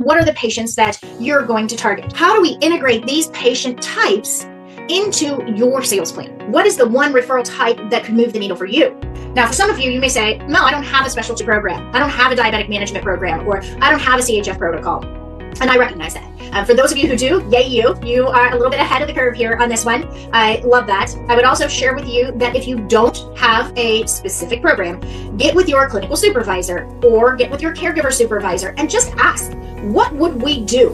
What are the patients that you're going to target? How do we integrate these patient types into your sales plan? What is the one referral type that could move the needle for you? Now, for some of you, you may say, no, I don't have a specialty program. I don't have a diabetic management program, or I don't have a CHF protocol. And I recognize that. For those of you who do, yay you are a little bit ahead of the curve here on this one. I love that. I would also share with you that if you don't have a specific program, get with your clinical supervisor or get with your caregiver supervisor and just ask, what would we do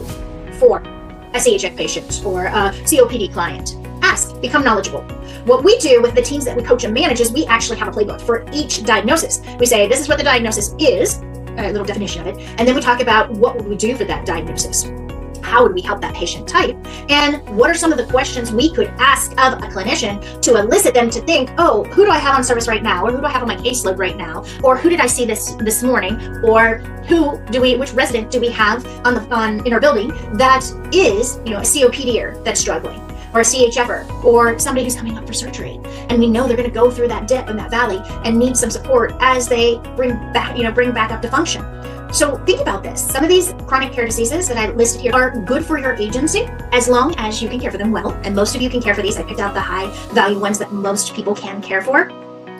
for a CHF patient or a COPD client? Ask, become knowledgeable. What we do with the teams that we coach and manage is we actually have a playbook for each diagnosis. We say, this is what the diagnosis is, a little definition of it, and then we talk about what would we do for that diagnosis. How would we help that patient type? And what are some of the questions we could ask of a clinician to elicit them to think, oh, who do I have on service right now? Or who do I have on my caseload right now? Or who did I see this morning? Or which resident do we have in our building that is, a COPDer that's struggling, or a CHFer, or somebody who's coming up for surgery, and we know they're going to go through that dip in that valley and need some support as they bring back up to function. So think about this. Some of these chronic care diseases that I listed here are good for your agency as long as you can care for them well. And most of you can care for these. I picked out the high value ones that most people can care for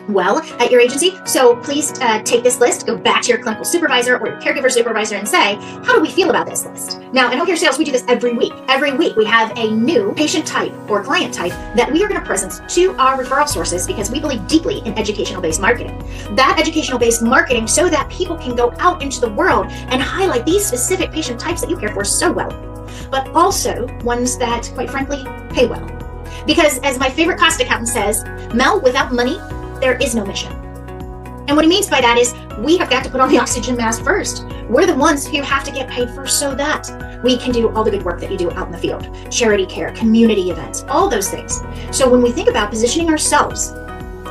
well at your agency. So please take this list, go back to your clinical supervisor or your caregiver supervisor and say, how do we feel about this list? Now, in home care sales, we do this every week. Every week we have a new patient type or client type that we are going to present to our referral sources because we believe deeply in educational-based marketing. That educational-based marketing so that people can go out into the world and highlight these specific patient types that you care for so well, but also ones that, quite frankly, pay well. Because as my favorite cost accountant says, Mel, without money, there is no mission. And what he means by that is we have got to put on the oxygen mask first. We're the ones who have to get paid first so that we can do all the good work that you do out in the field. Charity care, community events, all those things. So when we think about positioning ourselves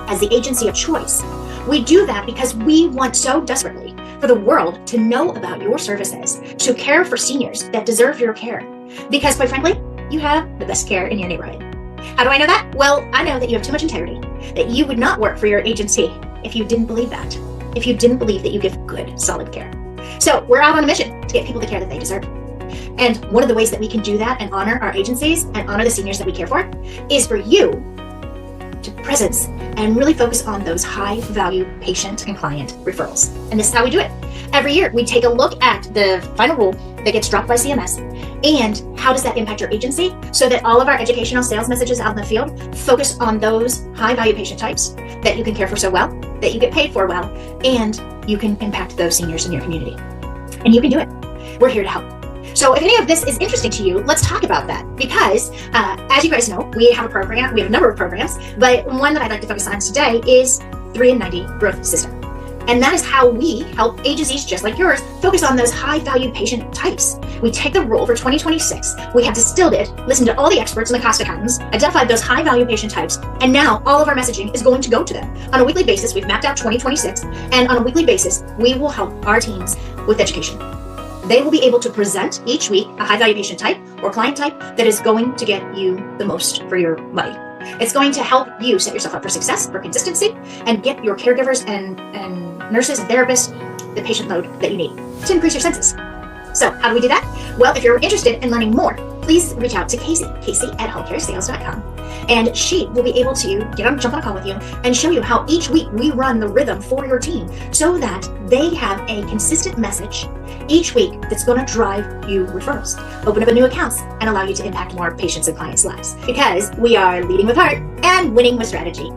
as the agency of choice, we do that because we want so desperately for the world to know about your services, to care for seniors that deserve your care. Because quite frankly, you have the best care in your neighborhood. How do I know that? Well, I know that you have too much integrity, that you would not work for your agency if you didn't believe that, if you didn't believe that you give good, solid care. So we're out on a mission to get people the care that they deserve. And one of the ways that we can do that and honor our agencies and honor the seniors that we care for is for you to presence and really focus on those high value patient and client referrals. And this is how we do it. Every year, we take a look at the final rule that gets dropped by CMS and how does that impact your agency so that all of our educational sales messages out in the field focus on those high value patient types that you can care for so well, that you get paid for well, and you can impact those seniors in your community. And you can do it. We're here to help. So if any of this is interesting to you, let's talk about that because as you guys know, we have a number of programs, but one that I'd like to focus on today is 3 in 90 Growth System. And that is how we help agencies just like yours focus on those high value patient types. We take the rule for 2026, we have distilled it, listened to all the experts and the cost accountants, identified those high value patient types, and now all of our messaging is going to go to them. On a weekly basis, we've mapped out 2026, and on a weekly basis, we will help our teams with education. They will be able to present each week a high value patient type or client type that is going to get you the most for your money. It's going to help you set yourself up for success, for consistency, and get your caregivers and nurses and therapists the patient load that you need to increase your census. So how do we do that? Well, if you're interested in learning more, please reach out to Casey at homecaresales.com. And she will be able to jump on a call with you and show you how each week we run the rhythm for your team so that they have a consistent message each week that's going to drive you referrals, open up new accounts, and allow you to impact more patients and clients' lives. Because we are leading with heart and winning with strategy.